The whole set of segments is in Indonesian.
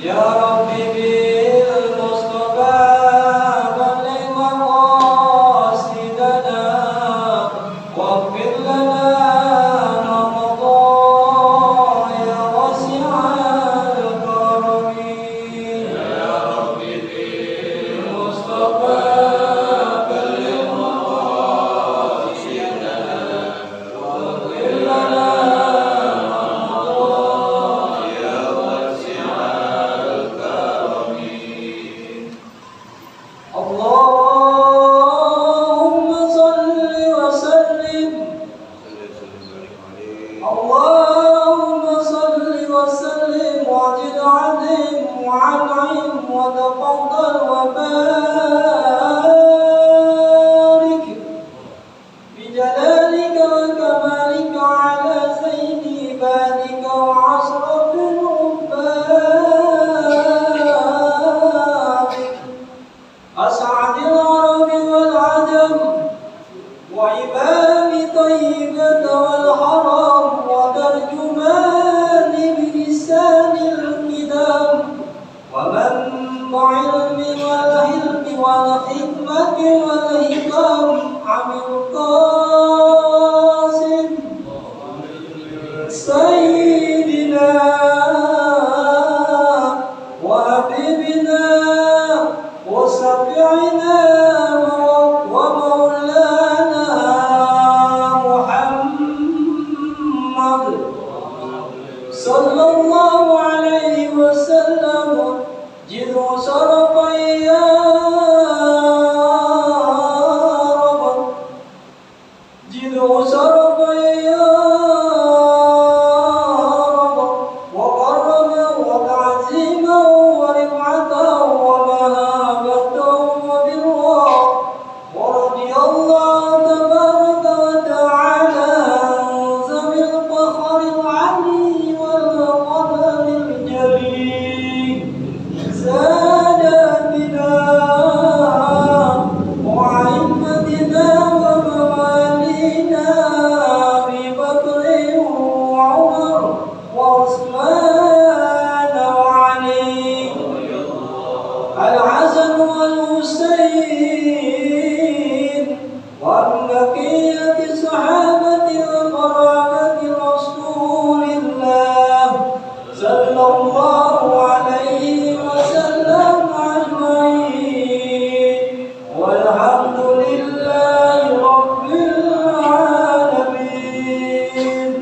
يا ربي بالمصطفى بلغ مقاصدنا واغفر لنا ما مضى يا واسع الكرم. يا ربي بالمصطفى بلغ مقاصدنا واغفر لنا وتفضل وبارك بجلالك وكمالك على سيد عبادك وعشرة عبادك أسعد العرب والعجم وإمام طيبة والحرم وترجمان بلسان الكتاب ومنبع العلم والحلم والحكمة والهكام عن القاسم سيدنا وحبيبنا وشفيعنا ومولانا محمد صلى الله عليه وسلم جد شرفا يا رب جد شرفا يا رب وكرما وتعظيما ورفعة ومهابة وبرا ورضي الله تبارك وتعالى عن ذوي الفخر العلي والقدر الجليل ساداتنا وأئمتنا وموالينا أبي بكر وعمر وعثمان وعلي الحسن والحسين ومن بقية صحابة وقرابة رسول الله صلى الله عليه وسلم أجمعين والحمد لله رب العالمين.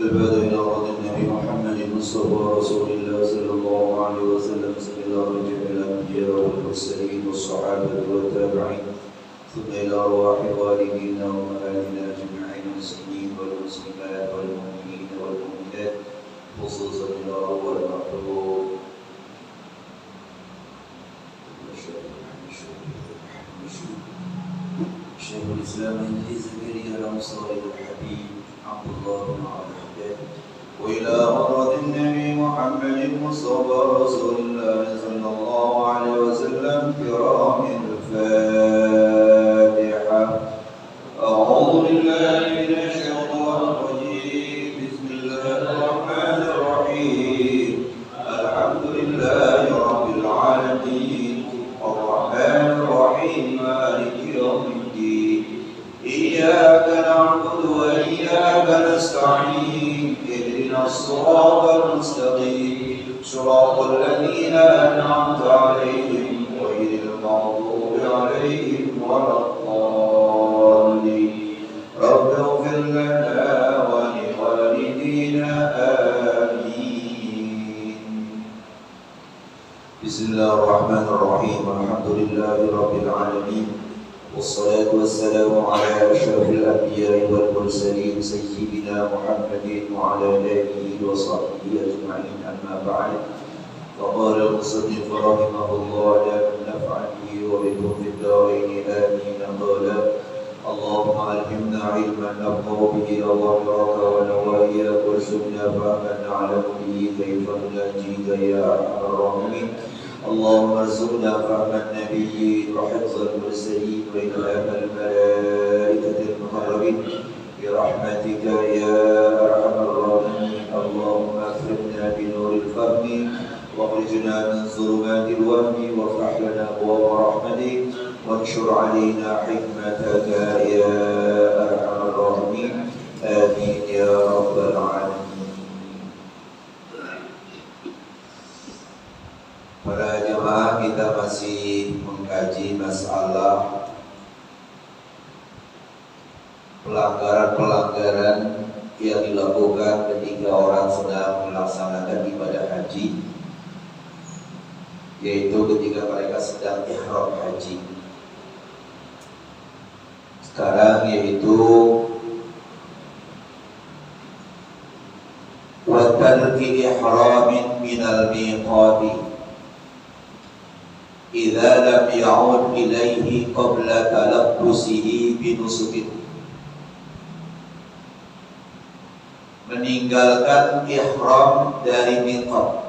البدء إلى رضي النبي محمد المصطفى رسول الله صلى الله عليه وسلم صلى الله على جميع الأنبياء والمرسلين والصحابة والتابعين ثم إلى أرواح والدينا وأمهاتنا أجمعين المسلمين والمسلمات والمؤمنين والمؤمنات خصوصا إلى أرواح المحبوب شيخ الإسلام الذي زكريا الأنصاري الحبيب عبد الله بن عبد الحداد وإلى أراد النبي محمد المصطفى رسول الله صلى الله عليه وسلم كرام الفاتحة. أعوذ بالله من الشيطان الرجيم بسم الله الرحمن الرحيم الحمد لله رب العالمين الرحمن الرحيم مالك يوم الدين إياك نعبد وإياك نستعين اهدنا الصراط المستقيم صراط الذين أنعمت عليهم غير المغضوب عليهم ولا الضالين رب اغفر لنا ولوالدينا آمين. بسم الله الرحمن الرحيم الحمد لله رب العالمين والصلاة والسلام على أشرف الأنبياء والمرسلين سيدنا محمد وعلى آله وصحبه أجمعين أما بعد فقال المصنف رحمه الله لا نفع به وبكم في الدارين آمين قال اللهم ألهمنا علما نبقى به أوامرك ونواهيك وارزقنا فهما نعلم به كيف نناجيك يا أرحم الراحمين. اللهم ارزقنا فهم النبيين وحفظ المرسلين وإلهام الملائكة المقربين برحمتك يا أرحم الراحمين. اللهم اغفر علينا بنور الفهم واخرجنا من ظلمات الوهم وافتح لنا أبواب رحمتك وانشر علينا حكمتك يا أرحم الراحمين آمين يا رب العالمين. Para jemaah, kita masih mengkaji masalah pelanggaran-pelanggaran yang dilakukan ketika orang sedang melaksanakan ibadah haji, yaitu ketika mereka sedang ihram haji. Sekarang yaitu wa tarki ihramin minal miqati idza lam ya'ud ilaihi qabla talabbusihi binusukin. Meninggalkan ihram dari miqat.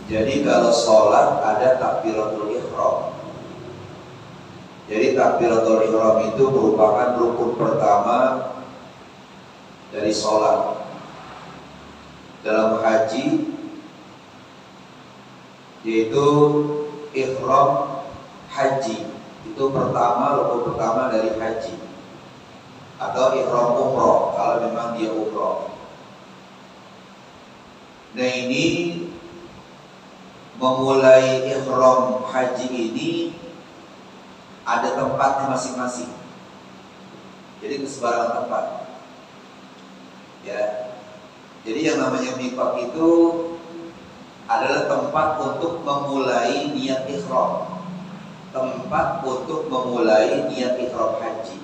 Jadi kalau sholat ada takbiratul ihram. Jadi takbiratul ihram itu merupakan rukun pertama dari sholat. Dalam haji yaitu ihram haji, itu pertama, rukun pertama dari haji, atau ihram umroh kalau memang dia umroh. Nah, ini memulai ihram haji ini ada tempatnya masing-masing. Jadi kesebaran tempat. Ya. Jadi yang namanya miqat itu adalah tempat untuk memulai niat ihram. Tempat untuk memulai niat ihram haji.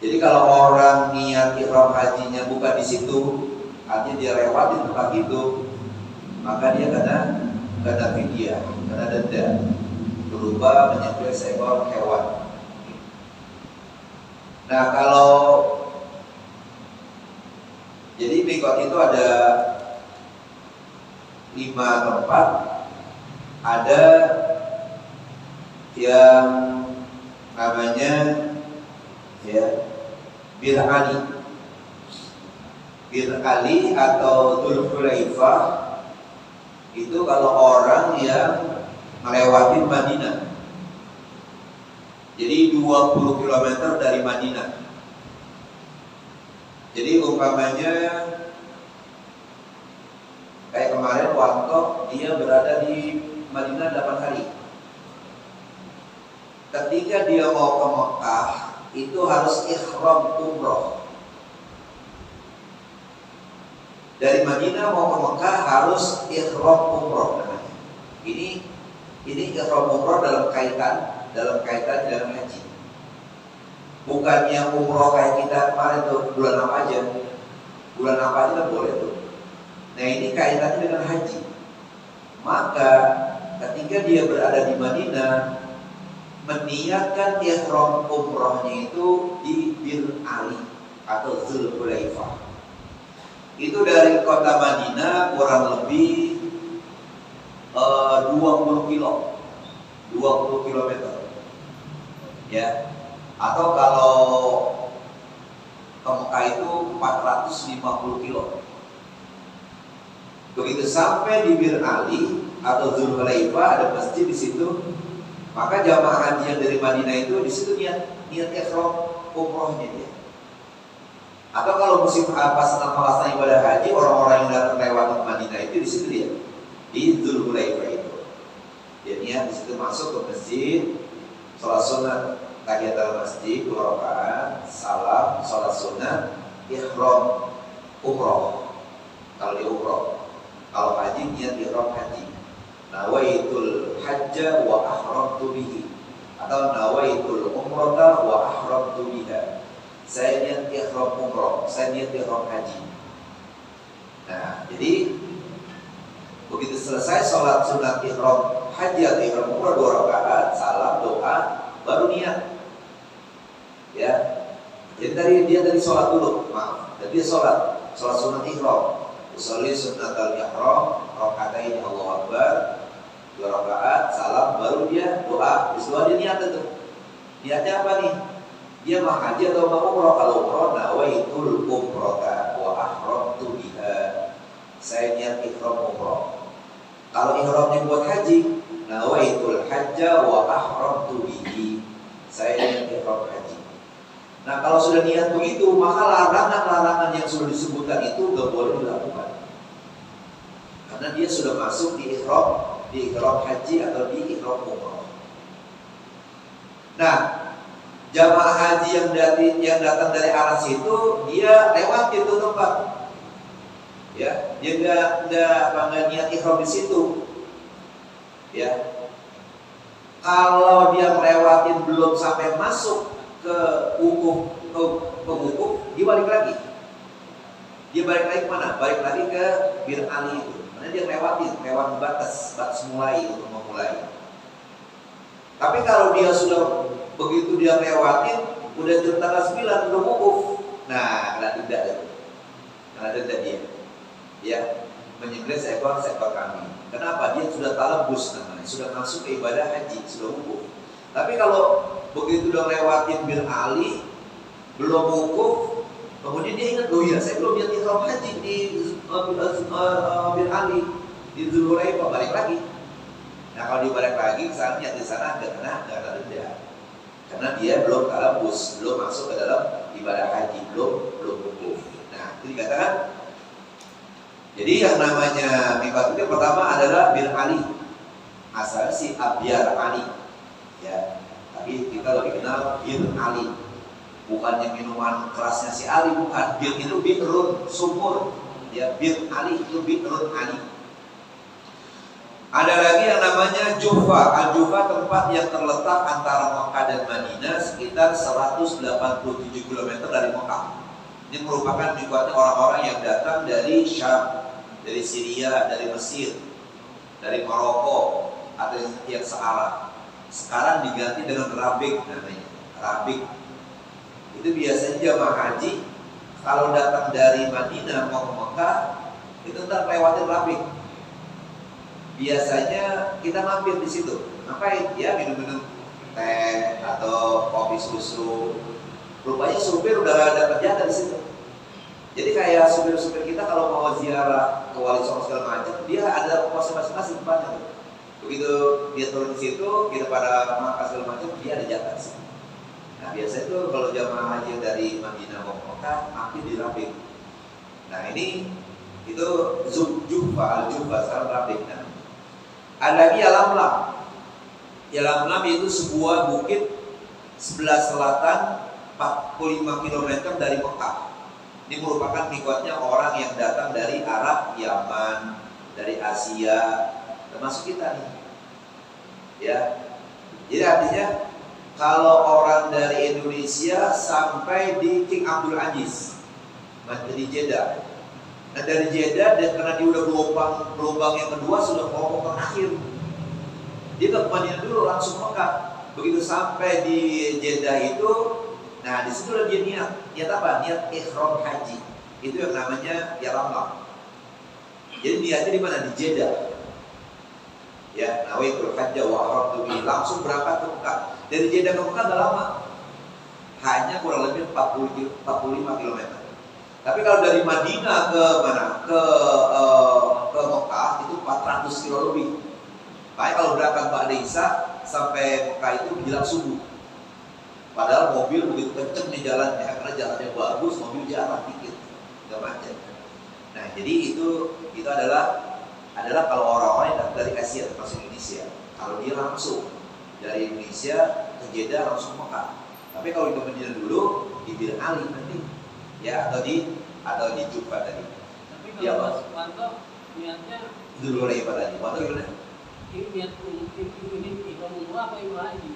Jadi kalau orang niat ihram hajinya bukan di situ, artinya dia lewatin tempat itu, maka dia kena fidyah, kena denda berupa menyembelih seekor hewan. Nah, kalau jadi miqat itu ada 5 tempat. Ada yang namanya Bir Ali atau Dzul Hulaifah. Itu kalau orang yang melewati Madinah. Jadi 20 km dari Madinah. Jadi umpamanya kayak kemarin Wanto, dia berada di Madinah 8 hari. Ketika dia mau ke Mekah, itu harus ihram umroh. Dari Madinah mau ke Mekah harus ihram umroh namanya. Ini ihram umroh dalam kaitan dengan haji. Bukannya umroh kayak kita kemarin tuh bulan apa aja kan boleh tuh. Nah, ini kaitannya dengan haji. Maka ketika dia berada di Madinah, meniatkan ihram umrohnya itu di Bir Ali atau Dzul Hulaifah. Itu dari kota Madinah kurang lebih 20 km. Ya. Atau kalau ke Mekah itu 450 km. Begitu sampai di Bir Ali atau Dzul Hulaifah, ada masjid di situ, maka jamaah haji yang dari Madinah itu di situ niat ihram umrohnya dia. Atau kalau musim pas melaksanakan ibadah haji, orang-orang yang datang lewat Madinah itu di situ dia, di Dzul Hulaifah itu. Dia niat di situ masuk ke masjid, sholat sunat tahiyatul masjid 2 rakaat, salam, sholat sunat, ihram umroh. Kalau di umroh. Kalau haji niat ihram haji. Nawaitul hajja wa ahramtu bihi, atau nawaitul umrata wa ahramtu biha. Saya niat ihram umrah, saya niat ihram haji. Nah, jadi begitu selesai sholat sunat ihram haji atau ihram umrah 2 rakaat, salam, doa, baru niat. Ya. Jadi tadi sholat dulu, maaf. Jadi dia sholat sunat ihram. Usolli sunnatal ihram rakaatain Allahu Akbar 2 rakaat, salam, baru dia doa. Habis doa dia niat itu. Niatnya apa nih? Dia mau haji atau mau umroh? Kalau umroh, nawaitul umrota wa ahramtu biha. Saya niat ihram umroh. Kalau ihramnya buat haji, nawaitul hajja wa ahramtu bihi. Saya niat ihram haji. Nah, kalau sudah niat begitu, maka larangan-larangan yang sudah disebutkan itu gak boleh dilakukan. Karena dia sudah masuk di ihram haji atau di ihram umroh. Nah, jamaah haji yang datang dari arah situ, dia lewat itu tempat. Ya, dia nggak niat ihram di situ. Ya, kalau dia melewatin belum sampai masuk ke wukuf, dia balik lagi. Dia balik lagi kemana? Balik lagi ke Bir Ali itu. Karena dia lewat batas mulai untuk memulai. Tapi kalau dia sudah begitu dia lewatin, udah tanggal 9 udah wukuf. Nah, kena denda itu. Kena denda dia. Ya, menyembelih seekor kambing. Kenapa? Dia sudah talabus namanya, sudah masuk ke ibadah haji, sudah wukuf. Tapi kalau begitu udah lewatin Bir Ali, belum wukuf, kemudian dia ingat, oh iya saya belum niat ihram haji di Bir Ali, di Dzulhulaifah, balik lagi. Nah, kalau dia balik lagi ke sana, niat di sana nggak kena denda, karena dia belum talabus, belum masuk ke dalam ibadah haji, belum wukuf. Nah, itu dikatakan. Jadi yang namanya miqat itu pertama adalah Bir Ali, asalnya si Abyar Ali, ya. Tapi kita lebih kenal Bir Ali, bukannya minuman kerasnya si Ali, bukan. Bir itu birun, sumur, ya. Bir Ali itu birun Ali. Ada lagi yang namanya Jufa. Al-Jufa tempat yang terletak antara Mekah dan Madinah sekitar 187 km dari Mekah. Ini merupakan miqatnya orang-orang yang datang dari Syam, dari Syria, dari Mesir, dari Maroko, atau yang searah. Sekarang diganti dengan Rabik namanya. Rabik itu biasanya jamaah haji kalau datang dari Madinah mau ke Mekah itu ntar lewatin Rabik. Biasanya kita mampir di situ. Ngapain? Ya minum-minum teh atau kopi susu. Rupanya supir udah ada kerjaan di situ. Jadi kayak supir-supir kita kalau mau ziarah ke Wali Songo segala macam, dia ada pos masing-masing tempatnya. Begitu dia turun di situ, kita pada makan segala macam, dia ada jatah sih. Nah, biasanya itu kalau jamaah haji dari Madinah mau Mekah, mampir di Rabik. Nah, ini itu Jufa, Al-Jufa, sekarang Rabik. Nah, ada lagi Yalamlam. Yalamlam itu sebuah bukit sebelah selatan 45 km dari Mekah. Ini merupakan miqatnya orang yang datang dari Arab, Yaman, dari Asia, termasuk kita nih. Ya. Jadi artinya kalau orang dari Indonesia sampai di King Abdul Aziz, di Jeddah. Nah, dari Jeddah, dan karena dia udah gelombang yang kedua, sudah kelompok terakhir. Dia ke Madinah dulu, langsung Mekah. Begitu sampai di Jeddah itu, nah di situ dia niat apa? Niat ihram haji. Itu yang namanya Yalamlam. Jadi niatnya di mana? Di Jeddah. Ya, nawaitul hajja wa ahramtu bihi, langsung berangkat ke Mekah. Dari Jeddah ke Mekah gak lama. Hanya kurang lebih 45 km. Tapi kalau dari Madinah ke mana? Ke Mekah itu 400 km lebih. Makanya kalau berangkat pada Isya sampai Mekah itu menjelang subuh. Padahal mobil begitu kenceng di jalannya, karena jalannya bagus, mobil jarang dikit, nggak macet. Nah, jadi itu adalah kalau orang-orang yang datang dari Asia termasuk Indonesia. Kalau dia langsung dari Indonesia ke Jeddah langsung Mekah. Tapi kalau di Madinah dulu di Bir Ali nanti, ya atau di Jufa tadi. Tapi kalau Wanto niatnya dulu Dzulhulaifah tadi. Wanto gimana? Ini niat ini ihram umrah apa ihram haji?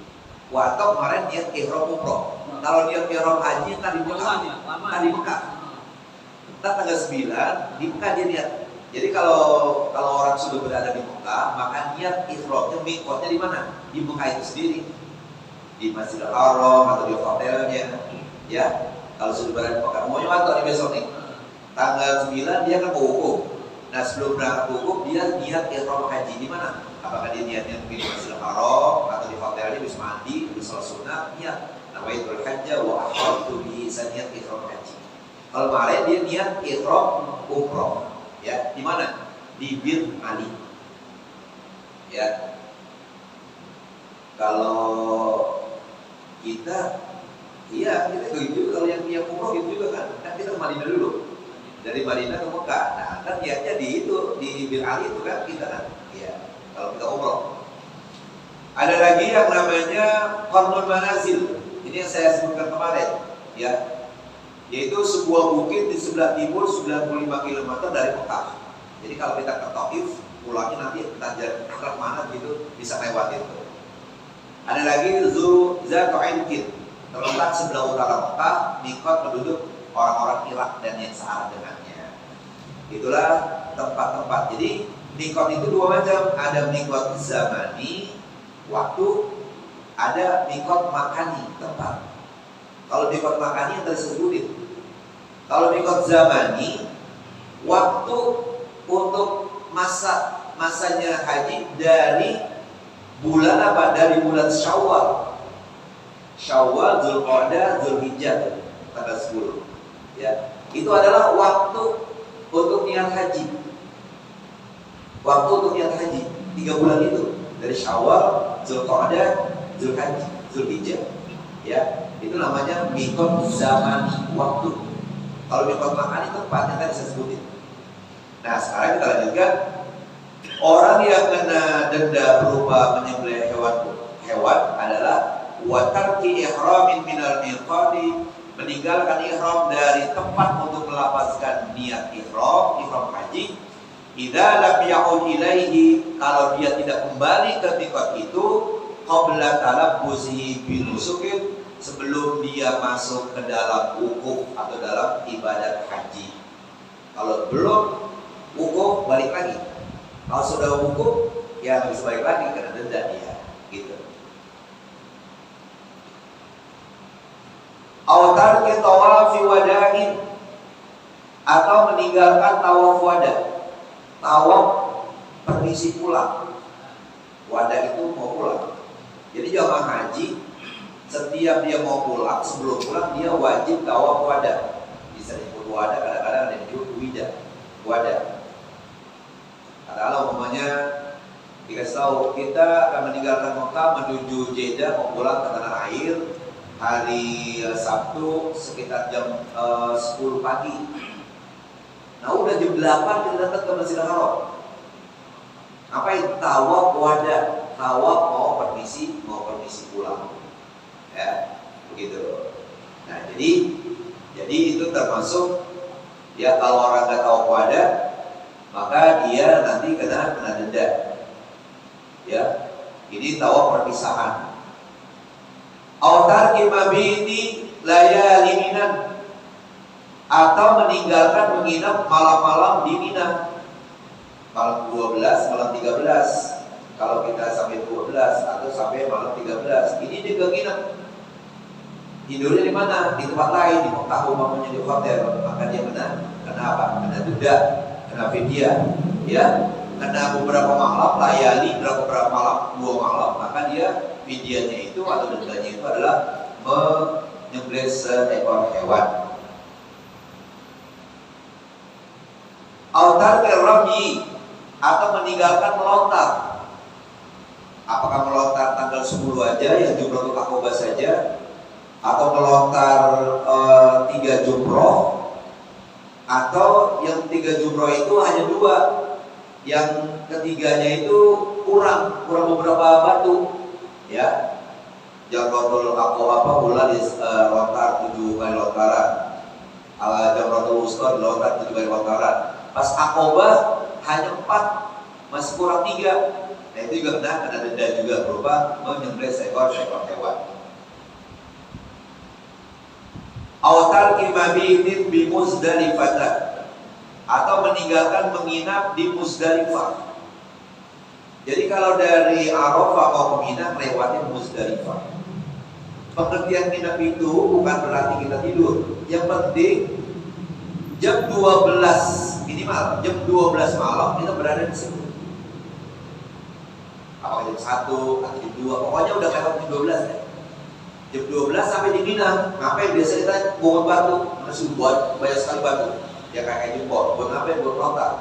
Wanto kemarin niat ihram umroh. Kalau niat ihram haji kan di Mekah. Kan di Mekah. Ntar tanggal 9 di Mekah dia niat. Jadi kalau orang sudah berada di Mekah, maka niat ihramnya miqatnya di mana? Di Mekah itu sendiri. Di Masjidil Haram atau di hotelnya. Ya. Kalau sudah berada di Mekah, maunya waktu nih besok nih. Tanggal 9 dia kan ke wukuf. Nah, sebelum berangkat ke wukuf dia niat ihram haji di mana? Apakah dia niatnya mungkin di Masjidil Haram atau di hotelnya, habis mandi, habis sholat sunat, niat. nawaitul hajja wa ahramtu bihi, saya niat ihram haji. Kalau kemarin dia niat ihram umroh, ya. Di mana? Di Bir Ali. Ya. Kalau kita iya, kita begitu. Kalau yang umroh gitu juga kan kita ke Madinah dulu. Dari Madinah ke Mekah. Nah, kan niatnya di itu, di Bir Ali itu kan kita kan. Iya, kalau kita umroh. Ada lagi yang namanya Qarnul Manazil. Ini yang saya sebutkan kemarin, ya. Yaitu sebuah bukit di sebelah timur 95 km dari Mekah. Jadi kalau kita ke Taif, pulangnya nanti kita ke mana gitu bisa lewatin tuh. Ada lagi Zatu'inkin, terletak sebelah utara Mekah, mikot penduduk orang-orang Irak dan yang searah dengannya. Itulah tempat-tempat. Jadi mikot itu dua macam, ada mikot zamani, waktu, ada mikot makani, tempat. Kalau mikot makani yang tadi sebutin. Kalau mikot zamani, waktu untuk masanya haji dari bulan apa? Dari bulan Syawal. Syawal, Dzulqa'dah, Dzulhijjah, tanggal 10. Ya, itu adalah waktu untuk niat haji. Waktu untuk niat haji 3 bulan itu dari Syawal, Dzulqa'dah, Dzulhijjah. Ya, itu namanya mikot zamani, waktu. Kalau mikot makani tempatnya tadi saya sebutin. Nah, sekarang kita lanjutkan. Orang yang kena denda berupa menyembelih hewan adalah wa tarki ihramin minal miqati, meninggalkan ihram dari tempat untuk melapaskan niat ihram haji. Idza lam ya'ud ilaihi, kalau dia tidak kembali ke miqat itu qabla talabbusihi bil nusukin, sebelum dia masuk ke dalam wukuf atau dalam ibadat haji. Kalau belum wukuf balik lagi. Kalau sudah wukuf ya nggak bisa balik lagi karena denda dia, gitu. Autar ke tawafi wadain, atau meninggalkan tawaf wada. Tawaf permisi pulang. Wada itu mau pulang. Jadi jamaah haji setiap dia mau pulang, sebelum pulang dia wajib tawaf wada. Bisa disebut wada, kadang-kadang ada yang disebut wida. Wada. Kalau umpamanya dikasih tahu kita akan meninggalkan Mekah menuju Jeddah mau pulang ke tanah air hari Sabtu sekitar jam 10 pagi. Nah udah jam 8 kita datang ke Masjidil Haram. Apa itu tawaf wada? Tawaf mau permisi pulang. Ya, begitu. Nah jadi itu termasuk ya kalau orang nggak tawaf wada maka dia nanti kena denda. Ya, ini tawaf perpisahan. Autar kimabiti layali minan, atau meninggalkan menginap malam-malam di Mina. Malam 12, malam 13. Kalau kita sampai 12 atau sampai malam 13, ini dia nginap. Tidurnya di mana? Di tempat lain, di Mekah umpamanya di hotel, maka dia kena apa? Kena denda. Kena fidyah, ya, kena beberapa malam layali, beberapa malam 2 malam, maka dia fidyahnya itu atau dendanya itu adalah menyembelih seekor hewan. Autar kerami, atau meninggalkan melontar. Apakah melontar tanggal 10 aja yang jumroh Aqabah saja, atau melontar 3 jumroh, atau yang 3 jumroh itu hanya 2, yang ketiganya itu kurang beberapa batu, ya. Jamratul Aqabah pula lontar 7 kali lontaran, Jamratul Wusta lontar 7 kali lontaran. Pas Aqabah hanya 4, masih kurang 3. Nah itu juga kena denda juga berupa menyembelih seekor hewan. Autar kimabitin bi Muzdalifah, atau meninggalkan menginap di Muzdalifah. Jadi kalau dari Arafah mau ke Mina lewatin Muzdalifah. Pengertian nginap itu bukan berarti kita tidur. Yang penting jam 12 minimal, jam 12 malam kita berada di situ. Apakah jam 1 atau jam 2, pokoknya udah lewat jam 12 ya. Jam 12 sampai di Mina. Ngapain? Biasa kita bawa batu, masih buat banyak sekali batu. Ya kayak jempol. Buat ngapain? Buat lontar.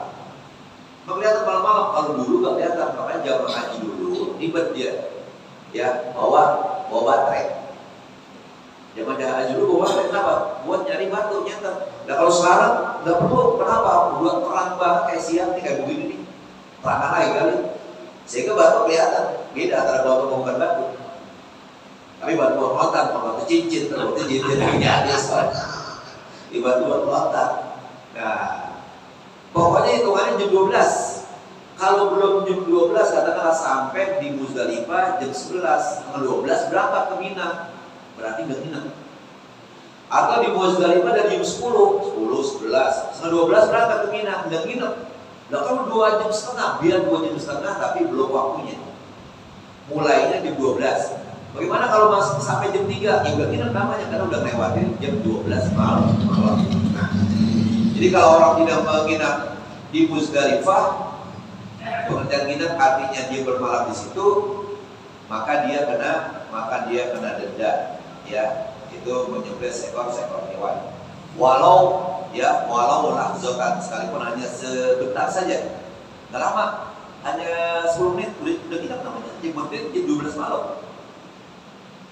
Nggak kelihatan malam-malam. Kalau dulu nggak kelihatan. Makanya jamaah haji dulu ribet dia. Ya bawa baterai. Zaman haji dulu bawa baterai kenapa? Buat nyari batu nyetet. Nah kalau sekarang nggak perlu. Kenapa? Buat terang banget kayak siang nih kayak begini nih. Terangan lagi kali. Sehingga batu kelihatan. Beda antara batu bukan batu. Tapi batu buat lontar, batu cincin, batu cincin jadi di batu buat lontar. Nah, pokoknya hitungannya jam 12. Kalau belum jam 12 katakanlah sampai di Muzdalifah jam 11, tanggal 12 berangkat ke Mina. Berarti nggak nginep. Atau di Muzdalifah dari jam 10, 11, setengah 12 berangkat ke Mina, nggak nginep. Nah kalau 2 jam setengah, biar 2 jam setengah tapi belum waktunya. Mulainya jam 12. Bagaimana kalau masuk sampai jam 3? Ya nggak nginep namanya karena udah lewatin jam 12 malam. Nah, jadi kalau orang tidak menginap di Muzdalifah, pengertian nginep artinya dia bermalam di situ, maka dia kena denda, ya itu menyembelih seekor hewan. Walau lahzotan, sekalipun hanya sebentar saja, nggak lama, hanya 10 menit udah nginep namanya. Jam 12 malam.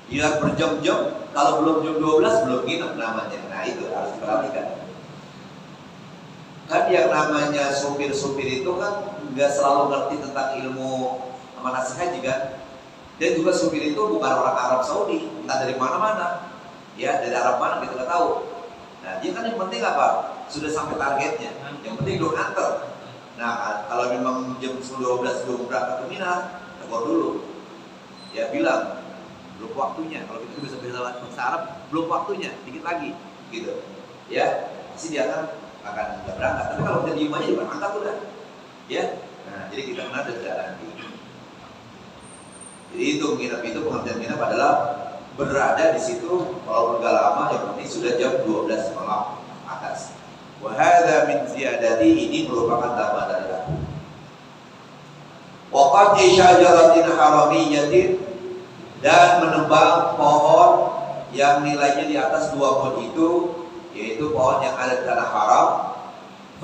Biar berjam-jam, kalau belum jam 12 belum nginep namanya. Nah itu harus diperhatikan. Kan yang namanya supir-supir itu kan nggak selalu ngerti tentang ilmu manasik haji kan. Dan juga supir itu bukan orang Arab Saudi, entah dari mana-mana. Ya dari Arab mana kita nggak tahu. Nah dia kan yang penting apa? Sudah sampai targetnya. Yang penting udah nganter. Nah kalau memang jam 12 belum berangkat ke Mina, tegur dulu. Ya bilang belum waktunya. Kalau kita bisa bahasa Arab, belum waktunya, dikit lagi, gitu. Ya, pasti dia akan nggak berangkat. Tapi kalau kita diem aja juga berangkat udah, ya. Nah, jadi kita kena denda nanti. Jadi itu menginap itu pengertian menginap adalah berada di situ walaupun nggak lama, yang penting sudah jam 12 malam atas. Wahada min ziyadati, ini merupakan tambahan dari aku. Waqad syajaratin haramiyyatin, dan menebang pohon yang nilainya di atas 2 pohon itu, yaitu pohon yang ada di tanah haram.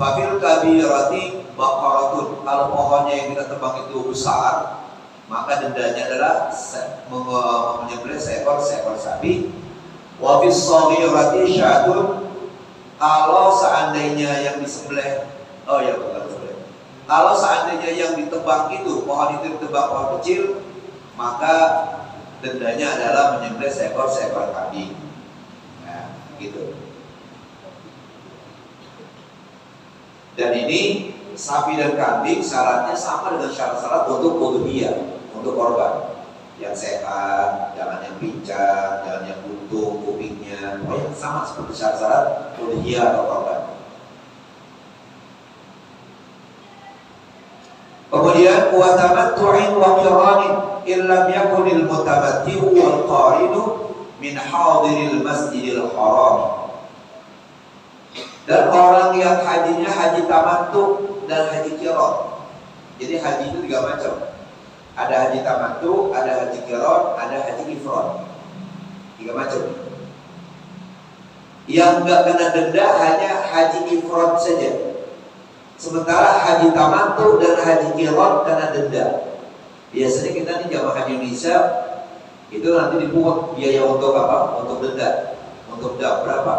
Fafil kabirati baqaratun, kalau pohonnya yang kita tebang itu besar, maka dendanya adalah menyembelih seekor sapi. Wa fis shaghirati syatun, kalau seandainya yang disembelih, kalau seandainya yang ditebang itu, pohon itu ditebang pohon kecil, maka dendanya adalah menyembelih seekor kambing. Nah, gitu. Dan ini sapi dan kambing syaratnya sama dengan syarat-syarat untuk udhiyah, untuk korban. Yang sehat, jangan yang pincang, jangan yang buntung kupingnya, pokoknya sama seperti syarat-syarat udhiyah atau korban. Kemudian wa tamattu'in wa qiranin illam yakunil mutamatti'u wal qarinu min hadiril masjidil haram. Dan orang yang hajinya haji tamattu dan haji qiran. Jadi haji itu 3 macam. Ada haji tamattu, ada haji qiran, ada haji ifrad. 3 macam. Yang enggak kena denda hanya haji ifrad saja. Sementara haji tamattu dan haji qiran kena denda. Biasanya kita nih jamaah haji Indonesia itu nanti dipungut biaya untuk apa? Untuk denda. Untuk denda berapa?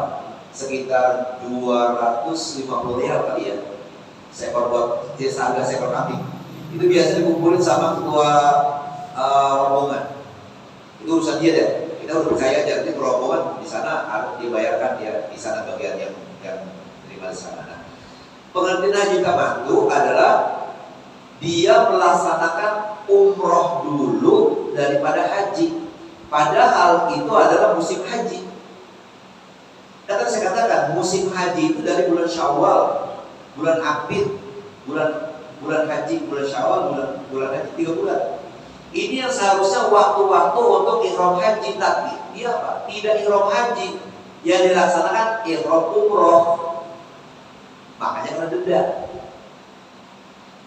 Sekitar 250 rial kali ya. Seekor buat harga seekor kambing. Itu biasanya dikumpulin sama ketua rombongan. Itu urusan dia deh. Kita udah percaya aja nanti rombongan di sana harus dibayarkan dia di sana bagian yang terima di sana. Nah, pengertian haji tamattu adalah dia melaksanakan umroh dulu daripada haji. Padahal itu adalah musim haji. Kata saya katakan musim haji itu dari bulan Syawal, bulan Apit, bulan haji, bulan Syawal, bulan haji 3 bulan. Ini yang seharusnya waktu-waktu untuk ihram haji, tapi dia apa? Tidak ihram haji, yang dilaksanakan ihram umroh. Makanya kena denda.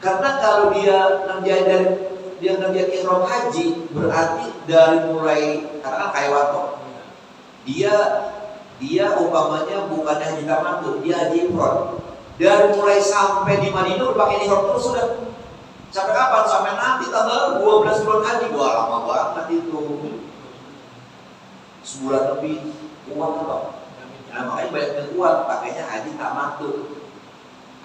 Karena kalau dia ngerjain ihram haji, berarti dari mulai katakan kayak waktu Dia umpamanya bukannya haji tamattu, dia haji ifrad. Dari mulai sampai di Madinah udah pakai ihram terus sudah. Sampai kapan? Sampai nanti tanggal 12 bulan haji. Wah, lama banget itu. Sebulan lebih kuat loh. Nah, makanya banyak yang kuat pakainya haji tamattu.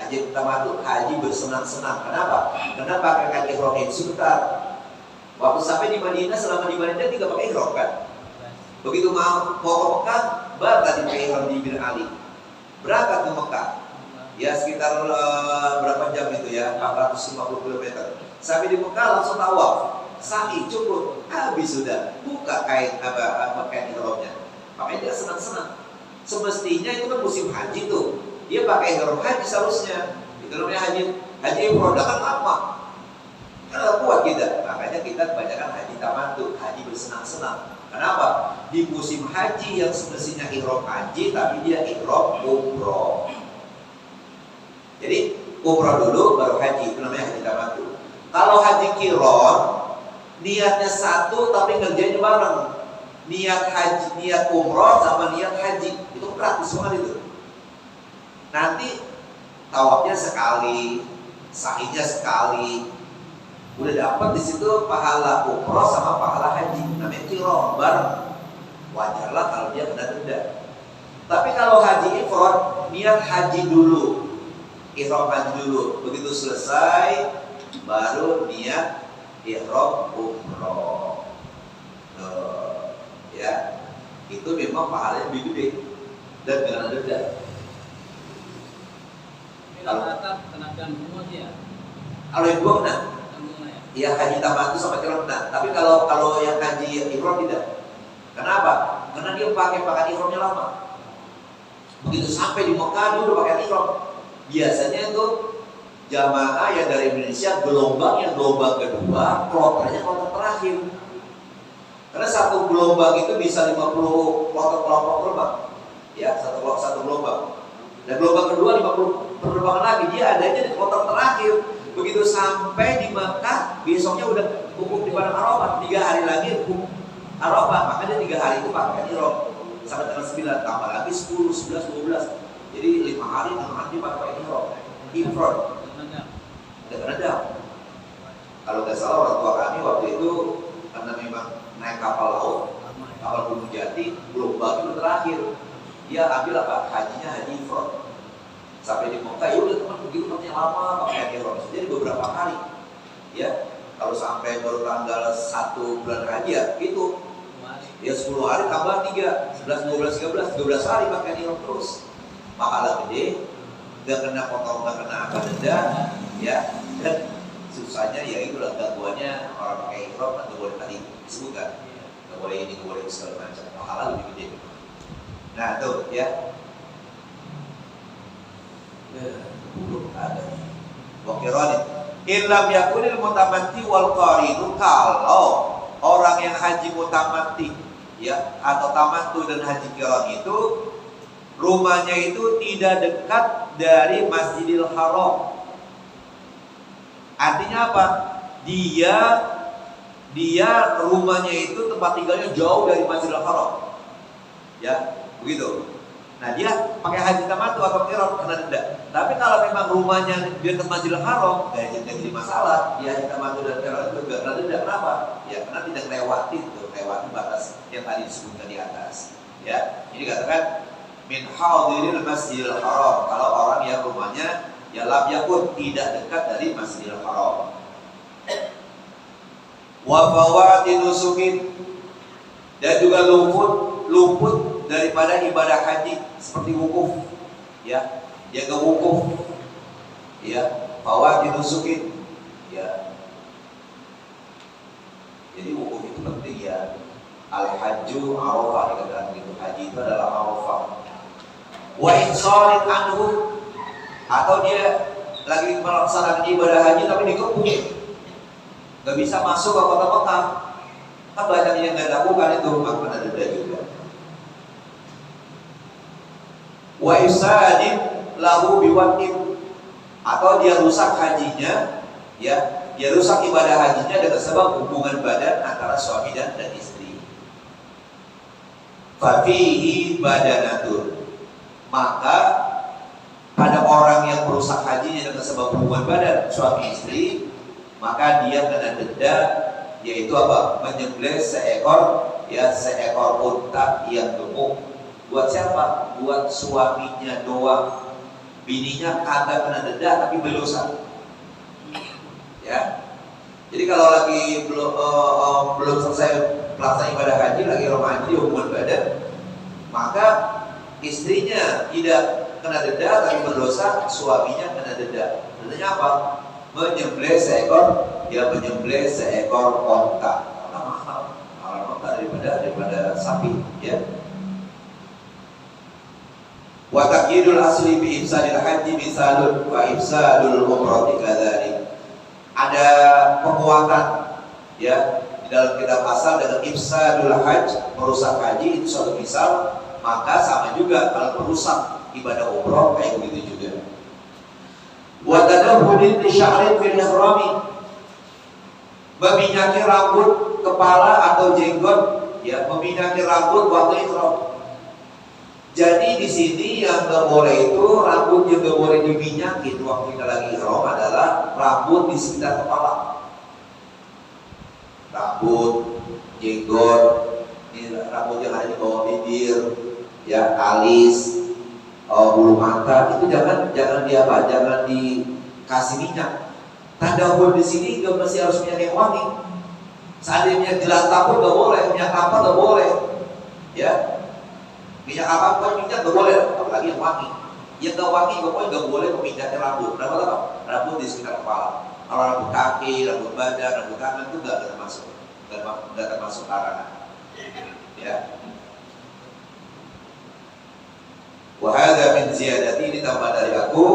Haji tamattu, haji bersenang-senang. Kenapa? Karena pakai ihram itu sebentar. Waktu sampai di Madinah, selama di Madinah dia tidak pakai ihram kan? Begitu mau ke Mekah, baru tadi pakai ihram di Bir Ali. Berangkat ke Mekah. Ya sekitar berapa jam itu ya, 450 km. Sampai di Mekah langsung tawaf, sa'i cukup, habis sudah. Buka kain kain ihramnya. Makanya dia senang-senang. Semestinya itu kan musim haji tuh. Dia pakai ihram haji seharusnya. Itu namanya haji ifrad kan lama. Karena kuat kita. Makanya kita kebanyakan haji tamattu, haji bersenang-senang. Kenapa? Di musim haji yang semestinya ihram haji, tapi dia ihram umroh. Jadi umroh dulu baru haji, itu namanya haji tamattu. Kalau haji qiran, niatnya satu tapi ngerjainnya bareng. Niat haji, niat umroh sama niat haji, itu praktis banget itu. Nanti tawafnya sekali, sa'inya sekali, udah dapat di situ pahala umroh sama pahala haji, namanya qiran bareng. Wajarlah kalau dia kena denda. Tapi kalau haji ifrad, niat haji dulu. Ihram haji dulu, begitu selesai baru niat ihram umroh. Ya, itu memang pahalanya lebih gede dan jangan denda. Kalau kena gangguan dia. Kalau yang dua kena, ya haji tamattu sama qiran kena. Tapi kalau yang haji ifrad tidak. Kenapa? Karena dia pakai pakaian ihramnya lama. Begitu sampai di Mekah dia udah pakai ihram. Biasanya itu jamaah yang dari Indonesia gelombang kedua, kloternya kloter terakhir. Karena satu gelombang itu bisa 50 kloter kelompok terbang. Ya, satu gelombang. Dan gelombang kedua 50 penerbangan lagi, dia adanya di kloter terakhir. Begitu sampai di Mekah, besoknya udah wukuf di padang Arafah, 3 hari lagi wukuf Arafah. Makanya 3 hari itu pakai ihram sampai tanggal 9, tambah lagi 10, 11, 12. Jadi 5 hari, 6 hari pakai ihram. Ifrad. Ada. Kalau nggak salah orang tua kami waktu itu karena memang naik kapal laut, kapal Gunung Jati, gelombang itu terakhir. Dia ambil apa? Hajinya haji ifrad. Sampai di Mekah, ya udah teman begitu namanya lama pakai ihram. Jadi beberapa kali. Ya, kalau sampai baru tanggal 1 bulan haji ya itu. Ya 10 hari tambah 3, 11, 12, 13 hari pakai ihram terus. Pahala gede, gak kena potong, gak kena denda, ya. Dan susahnya ya itulah gangguannya orang pakai ihram atau boleh tadi disebutkan, gak boleh ini, gak boleh segala macam. Pahala lebih gede. Nah tuh ya. Belum ada. Wakironin. Illam yakunil mutamatti wal qarinu, kalau orang yang haji mutamatti ya atau tamattu dan haji qiran itu rumahnya itu tidak dekat dari Masjidil Haram. Artinya apa? Dia rumahnya itu tempat tinggalnya jauh dari Masjidil Haram. Ya, begitu. Nah, dia pakai haji tamattu atau qiran kena denda. Tapi kalau memang rumahnya di dekat Masjidil Haram, jadi masalah. Dia haji tamattu dan qiran itu enggak kena denda. Kenapa? Ya, karena tidak lewati batas yang tadi disebutkan di atas. Ya, ini katakan min hadiril Masjidil Haram, kalau orang yang rumahnya ya lam yakun, tidak dekat dari Masjidil Haram. Wa fawati nusukin, dan juga luput daripada ibadah haji seperti wukuf. Ya, jaga wukuf. Ya, fawati nusukin. Ya. Jadi wukuf itu penting ya. Al-hajju Arafah, dikatakan begitu. Haji itu adalah Arafah. Wa insarin anhu, atau dia lagi melaksanakan ibadah haji tapi dikepung, gak bisa masuk ke kota Mekah, kan banyak yang gak lakukan itu, maka ada denda juga. Wa isadin lahu biwatin, atau dia rusak hajinya, ya dia rusak ibadah hajinya dengan sebab hubungan badan antara suami dan istri. fafihi badanatun, maka pada orang yang merusak hajinya dengan sebab hubungan badan suami istri, maka dia kena denda, yaitu apa? Menyembelih seekor unta yang gemuk. Buat siapa? Buat suaminya doang. Bininya kagak kena denda tapi berdosa. Ya. Jadi kalau lagi belum selesai pelaksanaan ibadah haji, lagi Ramadan hubungan badan, maka istrinya tidak kena denda tapi berdosa, suaminya kena denda. Dendanya apa? Menyembelih seekor onta. Karena mahal onta daripada sapi, ya. Wa taqyidul asli bi ifsadil haji misalun wa ifsadul umrati kadzalik. Ada penguatan, ya, di dalam kitab asal dengan ifsadul hajj, merusak haji itu suatu misal, maka sama juga kalau merusak ibadah umroh kayak begitu juga. Wa tadahhudin li sya'rin fil ihrami, meminyaki rambut kepala atau jenggot, ya, meminyaki rambut waktu ihram. Jadi di sini yang nggak boleh itu rambut yang nggak boleh diminyakin waktu kita lagi ihram adalah rambut di sekitar kepala, rambut, jenggot, ini rambut yang ada di bawah bibir, ya, alis, bulu mata itu jangan dikasih minyak. Tadahul di sini nggak mesti harus minyak yang wangi. Seandainya jelas pun nggak boleh, minyak apa nggak boleh, ya. Minyak apa minyak nggak boleh, apalagi yang wangi. Yang nggak wangi nggak boleh meminyakkan rambut. Rambut di sekitar kepala. Kalau rambut kaki, rambut badan, rambut tangan itu nggak termasuk larangan. Ya. Wahada min ziyadati, ditambah dari aku.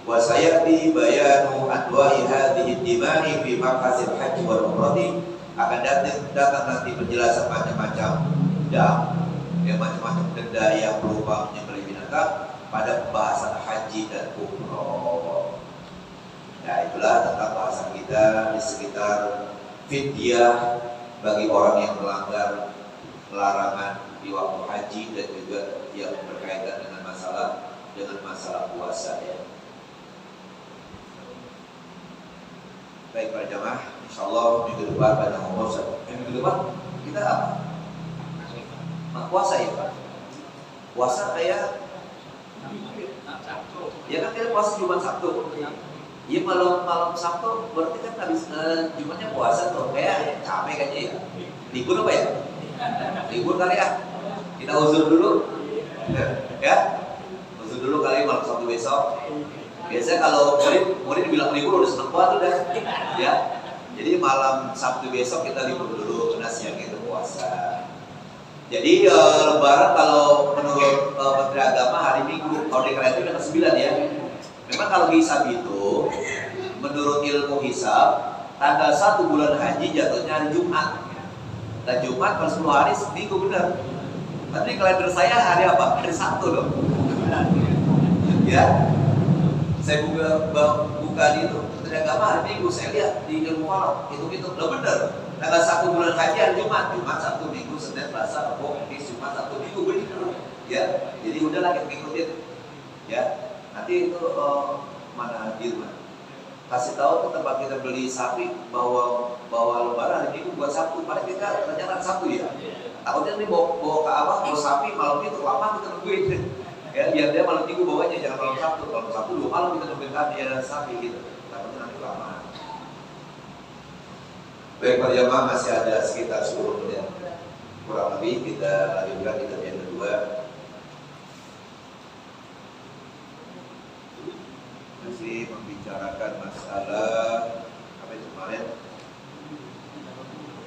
Wa sayati bayanu adwa'i hadhihi dimani fi maqasid haji wal umrati, akan datang nanti penjelasan macam-macam macam-macam denda yang berupa menyembelih binatang pada pembahasan haji dan umroh. Ya, itulah tentang bahasan kita di sekitar fidyah bagi orang yang melanggar larangan di waktu haji dan juga yang berkaitan dengan masalah puasa, ya. Baik para jamaah, insyaallah minggu depan pada umroh. Minggu depan kita apa? Puasa, ya Pak. Puasa kayak ya kan kita puasa Jumat Sabtu. Iya, malam Sabtu berarti kan habis Jumatnya puasa tuh. Kayak capek kayaknya ya. Libur apa ya? Libur kali ya. Kita uzur dulu. Ya. Uzur dulu kali malam Sabtu besok. Biasanya kalau murid bilang libur udah seneng banget udah. Ya. Jadi malam Sabtu besok kita libur dulu, karena siang itu puasa. Jadi Lebaran kalau menurut Menteri Agama hari Minggu, kalau di kalender itu 9 ya. Memang kalau hisab itu, menurut ilmu hisab, tanggal 1 bulan haji jatuhnya hari Jumat. Dan Jumat per 10 hari seminggu benar. Tapi di kalender saya hari apa? Hari Sabtu loh. Ya, saya buka di itu Menteri Agama hari Minggu, saya lihat di ilmu falak itu udah benar. Tanggal 1 bulan haji hari Jumat, Sabtu, Minggu, Senin, Selasa, Rabu, Kamis, Jumat, Sabtu, Minggu begitu, ya. Jadi udahlah kita ngikutin, ya. Nanti itu mana Dirman kasih tahu ke tempat kita beli sapi bawa Lebaran hari Minggu buat Sabtu, padahal kita ternyata Sabtu ya. Takutnya nih bawa ke apa? Bawa sapi malam itu lama kita nungguin, ya. Biar dia malam Minggu bawanya, jangan malam Sabtu. Kalau Sabtu 2 malam kita nungguin kami ada sapi gitu. Takutnya nanti lama. Baik para jamaah, masih ada sekitar 10 menit kurang lebih, kita lanjutkan kitab yang kedua. Masih membicarakan masalah apa itu kemarin?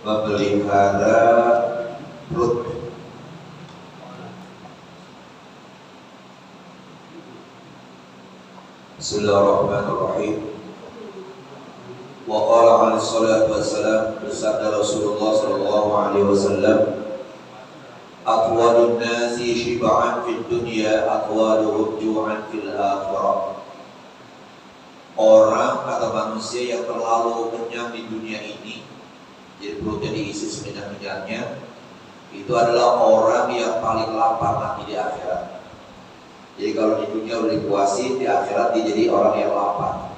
Memelihara perut. Bismillahirrahmanirrahim. Wa qala alaihi salatu wassalam, bersabda Rasulullah sallallahu alaihi wasallam, atwalun nasi shib'an fid dunya, atwaluhum ju'an fil akhirah. Orang atau manusia yang terlalu kenyang di dunia ini, jadi perutnya diisi sekenyang-kenyangnya, itu adalah orang yang paling lapar nanti di akhirat. Jadi kalau di dunia udah dipuasin, di akhirat dia jadi orang yang lapar.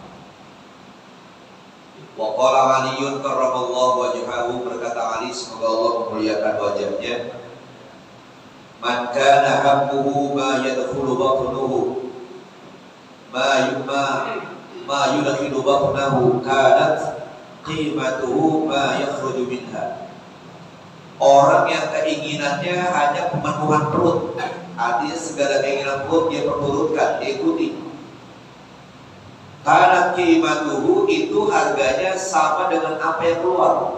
Wa qala Aliyun karramallahu wajhahu, berkata Ali, semoga Allah memuliakan wajahnya, man kana hammuhu ma yadkhulu batnuhu ma yudkhilu batnahu kanat qimatuhu ma yakhruju minha. Orang yang keinginannya hanya pemenuhan perut, artinya segala keinginan perut dia perturutkan, dia ikuti. Karena qimatuhu itu harganya sama dengan apa yang keluar.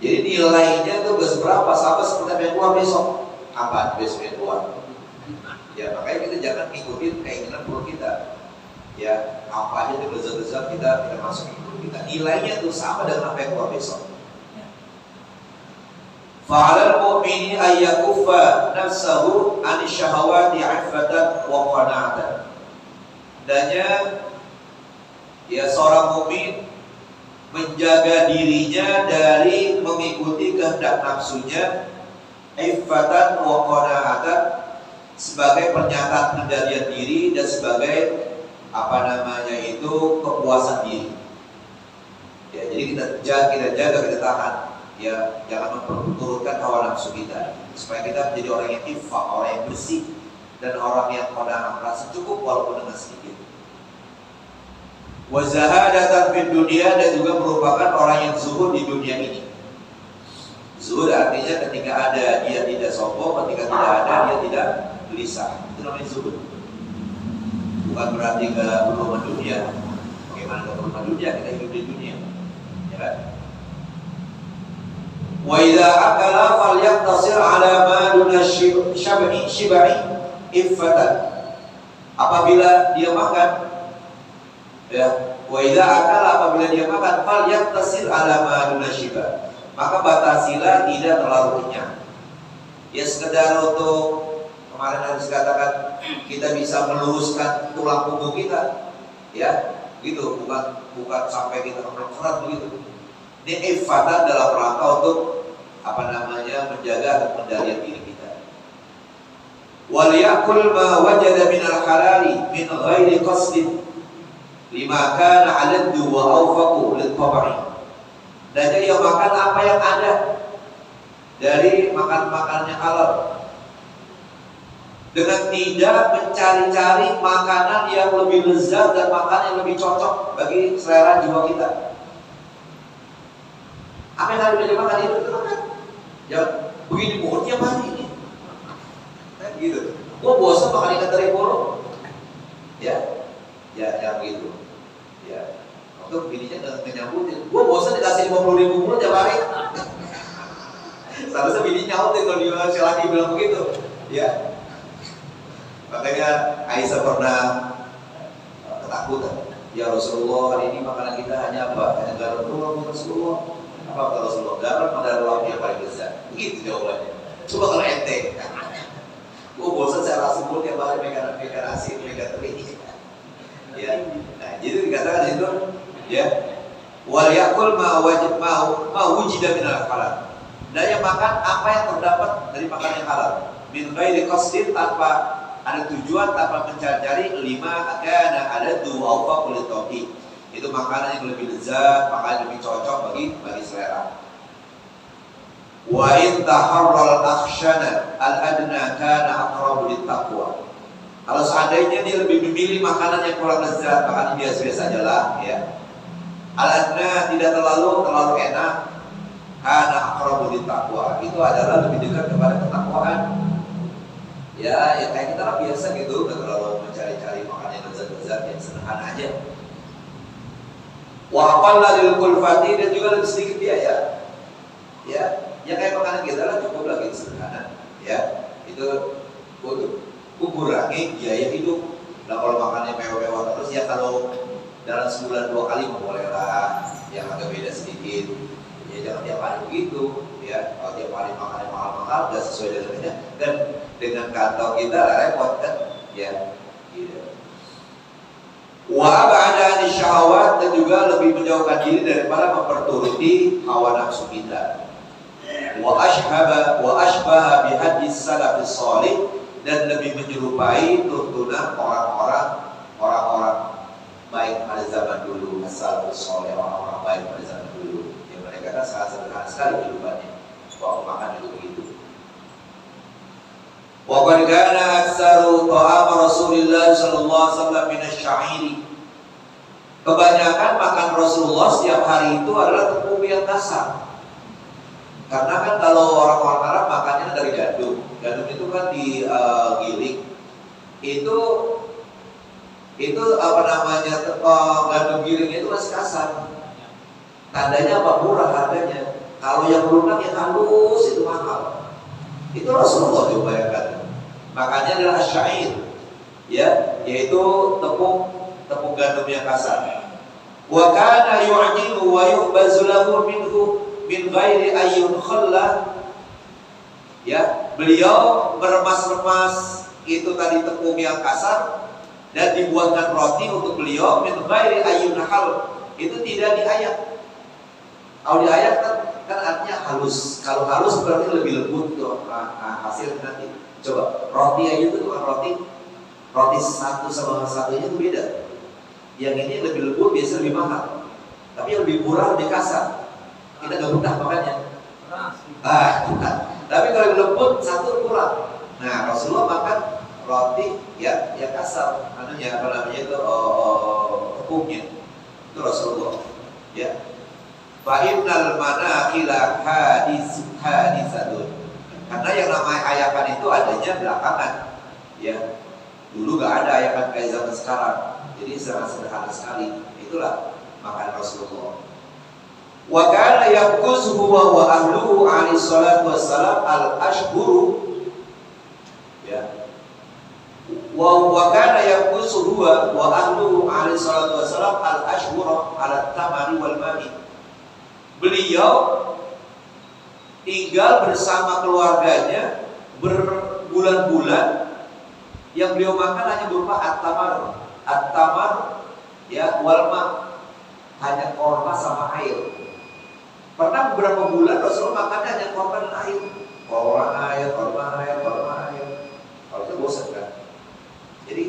Jadi nilainya tuh gak seberapa, sama seperti yang keluar besok. Apa besok yang keluar? Ya makanya kita jangan ngikutin keinginan perut kita. Ya apa aja itu lezat-lezat kita masukin perut kita. Nilainya tuh sama dengan apa yang keluar besok. Fa'alal mu'mini ayyakuffa nafsahu an syahawati 'iffatan wa qana'atan. Hendaknya ya seorang mukmin menjaga dirinya dari mengikuti kehendak nafsunya, 'iffatan wa qana'atan, sebagai pernyataan pendirian diri dan sebagai kepuasan diri. Ya, jadi kita jaga, kita tahan. Ya, jangan memperturutkan hawa nafsu kita, supaya kita menjadi orang yang iffah, orang yang bersih, dan orang yang qanaah, merasa cukup walaupun dengan sedikit. Wa zahadatan fid dunya, dan juga merupakan orang yang zuhud di dunia ini. Zuhud artinya ketika ada dia tidak sombong, ketika tidak ada dia tidak gelisah. Itu namanya zuhud. Bukan berarti gak perlu dunia. Bagaimana gak perlu dunia? Kita hidup di dunia, ya kan? Wa idza akala falyaqtasir ala ma duna shibai iffatan. Apabila dia makan, ya, wa idza akala, apabila dia makan, falyaqtasir ala ma duna shiba, maka batasilah tidak terlalu kenyang. Ya sekedar untuk, kemarin harus katakan, kita bisa meluruskan tulang punggung kita, ya, gitu, bukan sampai kita kerat begitu. Ini iffatan dalam rangka untuk menjaga atau mengendalikan diri kita. Wal yakul ma wajada min al halali min ghairi qasdin lima kana aladdu wa awfaqu lil tab'i. Dan dia makan apa yang ada dari makan-makannya halal, dengan tidak mencari-cari makanan yang lebih lezat dan makanan yang lebih cocok bagi selera jiwa kita. Apa yang harus dia makan itu makan. Ya begini mulu tiap hari ini, kan gitu. Gua bosan makan ikan teri polo, ya begitu. Ya, waktu bininya nggak nyambutin. Gua bosan dikasih 50.000 mulu tiap hari. Seharusnya bini nyautin kalau dia si laki bilang begitu, ya. Makanya Aisyah pernah ketakutan. Ya Rasulullah, hari ini makanan kita hanya apa? Hanya garam doang, Rasulullah. Apa kata Rasulullah? Garam adalah lauk yang paling lezat. Begitu jawabannya. Coba kalau ente, gua bosan saya rasa mulut yang balik megang nasi, megang teri. Ya, nah jadi dikatakan itu, ya, wal yakul ma wujida min al halal. Dan yang makan apa yang terdapat dari makanan yang halal. Min ghairi qasdin, tanpa ada tujuan, tanpa mencari-cari. Lima kana aladdu wa awfaqu lit tauqi. Itu makanan yang lebih lezat, makanan yang lebih cocok bagi selera. Wa in taharral akhshana al-adna kana aqrabu lit-taqwa. Kalau seandainya dia lebih memilih makanan yang kurang lezat, makanan biasa-biasa saja lah, ya. Al-adna tidak terlalu enak, kana aqrabu lit-taqwa. Itu adalah lebih dekat kepada ketakwaan. Ya kayak kita lah biasa gitu, enggak terlalu mencari-cari makanan yang lezat-lezat, yang sederhana aja. Wa aqalla lil kulfati, dan juga lebih sedikit biaya. Ya, yang kayak makanan kita lah cukup lagi sederhana. Ya, itu untuk kurangi biaya hidup. Nah kalau makannya mewah-mewah terus, ya kalau dalam sebulan 2 kali boleh lah, yang agak beda sedikit. Ya jangan tiap hari begitu. Ya, kalau tiap hari makannya mahal-mahal, nggak sesuai dengannya, dan dengan kantong kita repot kan. Ya, gitu. Wa ba'da syahwat, dan juga lebih menjauhkan diri daripada memperturuti hawa nafsu kita. wa ashbaha bi hadis salafis shalih, dan lebih menyerupai tuntunan orang-orang baik pada zaman dulu, as-salafus shalih, orang-orang baik pada zaman dulu. Yang mereka kan sangat sederhana sekali kehidupannya. Waktu makan itu begitu. Wa qad kana aktsaru ta'am Rasulillah sallallahu alaihi wasallam min asy-sya'iri. Kebanyakan makan Rasulullah setiap hari itu adalah tepung yang kasar. Karena kan kalau orang-orang Arab makannya dari gandum. Gandum itu kan digiling. Itu apa namanya, gandum giling itu masih kasar. Tandanya apa? Murah harganya. Kalau yang lunak yang halus itu mahal. Itu Rasulullah dibayangkan. Makanya adalah asyair, ya, yaitu tepung gandum yang kasar. Wa kana yu'jibu wa yuhbazu lahu minhu min ghairi ayyun khalla. Ya, beliau meremas-remas itu tadi tepung yang kasar dan dibuatkan roti untuk beliau min ghairi ayyun hal. Itu tidak diayak. Kalau diayak kan artinya halus. Kalau halus berarti lebih lembut tuh hasilnya nanti. Coba roti aja itu bukan roti satu sama satunya itu beda. Yang ini lebih lembut biasa lebih mahal, tapi yang lebih murah lebih kasar. Kita nggak mudah makannya. Tapi kalau lebih lembut satu kurang. Nah, Rasulullah makan roti ya yang kasar, anunya apa namanya itu tepungnya itu Rasulullah. Ya. Fa'innal manakila hadisatun. Karena yang namanya ayakan itu adanya belakangan. Ya. Dulu gak ada ayakan kayak zaman sekarang. Jadi sangat sederhana sekali. Itulah makanan Rasulullah. Wa kana yaquz huwa wa ahluhu alaihi salatu wassalam al-ashhuru. Ya. Wa kana yaquz huwa wa ahluhu alaihi salatu wassalam al-ashhura ala tamari wal mani. Beliau tinggal bersama keluarganya berbulan-bulan, yang beliau makan hanya berupa at-tamar, ya, walma, hanya korma sama air. Pernah beberapa bulan Rasulullah makannya hanya korma dan air, korma air. Kalau itu bosan kan? Jadi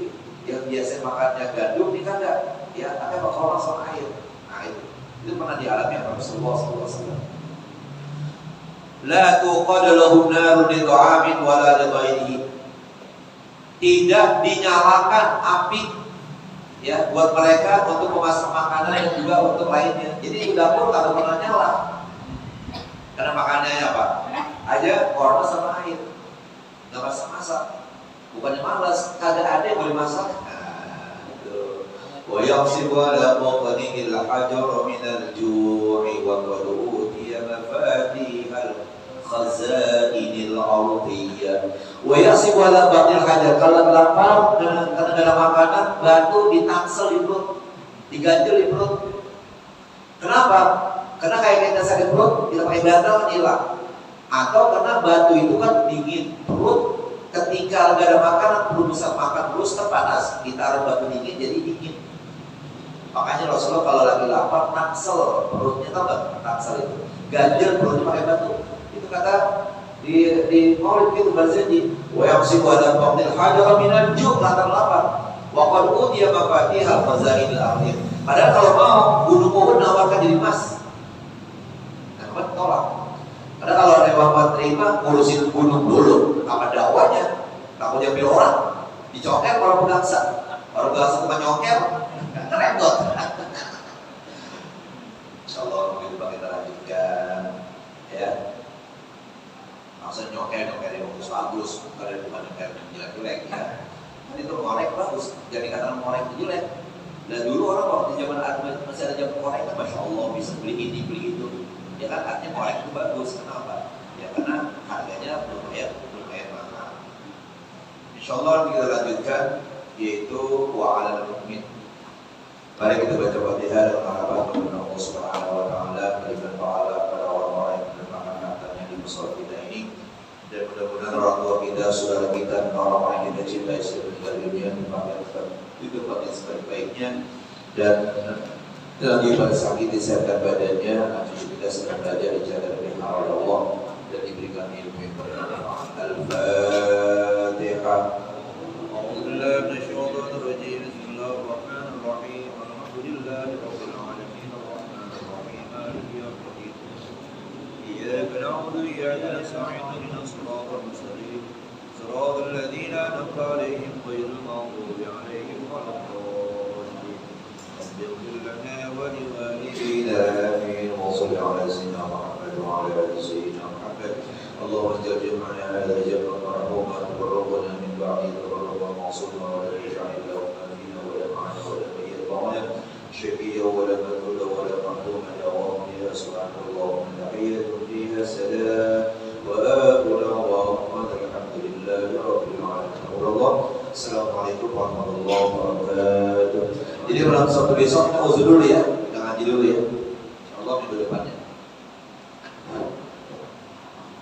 yang biasa makannya gandum ini kan enggak, ya, tapi korma sama air. Nah itu pernah dialami oleh Rasulullah SAW. La tuqad lahum narun li ta'amin wala li ghairihi. Tidak dinyalakan api, ya, buat mereka untuk memasak makanan dan juga untuk lainnya. Jadi di dapur tak pernah nyala. Karena makanannya apa? Aja korma sama air. Enggak masak-masak. Bukannya malas, kagak ada yang boleh masak. Wa yaqsibu ala batnihi al-hajar min al-ju'i wa qad utiya mafatihal khazainil ardiyyah. Wa yaqsibu ala batnil hajar, kalau lapar karena enggak ada makanan, batu ditangsel di perut, diganjel di perut. Kenapa? Karena kayak kita sakit perut, kita pakai bantal kan hilang. Atau karena batu itu kan dingin, perut ketika enggak ada makanan belum bisa makan terus terpanas, ditaruh batu dingin jadi dingin. Makanya Rasulullah kalau lagi lapar tangsel perutnya, tahu nggak tangsel itu? Ganjel perutnya pakai batu. Itu kata di Maulid itu berjanji, wa yamsiku ala batnil hajar minan ju', lantaran lapar. Wa qad utiya mafatihal khazainil ardh. Padahal kalau mau gunung Uhud nawarkan jadi emas. Nah, kan tolak. Padahal kalau ada yang mau terima ngurusin gunung dulu, apa dakwanya? Takut diambil orang, dicoker kalau pedangsa. Kalau pedangsa cuma nyoker, repot. Insyaallah mungkin kita lanjutkan, ya. Maksudnya nyoker yang bagus, bukan nyoker yang jelek-jelek, ya. Kan itu ngorek bagus, jadi kata ngorek itu jelek. Dan dulu orang waktu zaman masih ada zaman ngorek kan, masya Allah bisa beli ini beli itu. Ya kan artinya ngorek itu bagus, kenapa? Ya karena harganya lumayan mahal. Insyaallah kita lanjutkan, yaitu wa'alal mu'min. Mari kita baca Fatihah dan harapan kepada Allah Subhanahu wa taala, berikan pahala kepada orang-orang yang menerima hartanya di musola kita ini, dan mudah-mudahan orang tua kita, saudara kita, dan orang-orang yang kita cintai sebelum meninggal dunia dipanggilkan di tempat yang sebaik-baiknya, dan lagi pada saat ini disehatkan badannya, cucu kita sedang belajar dijaga dari Allah. dan diberikan ilmu yang bermanfaat. Al-Fatihah. A'udzubillahi minasyaitonir rajim. Bismillahirrahmanirrahim. Alhamdulillahirabbil alamin. Arrahmanir rahim. Maliki yaumiddin. Iyyaka na'budu wa iyyaka nasta'in. Ihdinas siratal mustaqim. Siratal ladzina an'amta 'alaihim ghairil maghdubi 'alaihim waladdallin. Ighfir lana wa liwalidayna. Amin. Wa shalli 'ala sayyidina Muhammad wa 'ala ali sayyidina Muhammad. Allahumma ij'al jam'ana hadha jam'an marhuman wa rabbana min ba'di tabarrakan ma'suman wa la taj'al lahum fina wa la ma'ana wa la yata'ana shaqiya wa la madhulla wa la mahruman ya Allah ya subhanallah wa tahiyyatun fiha salam wa akhiru da'wana alhamdulillahi rabbil alamin. Assalamualaikum warahmatullahi wabarakatuh. Jadi malam Sabtu besok uzur dulu ya.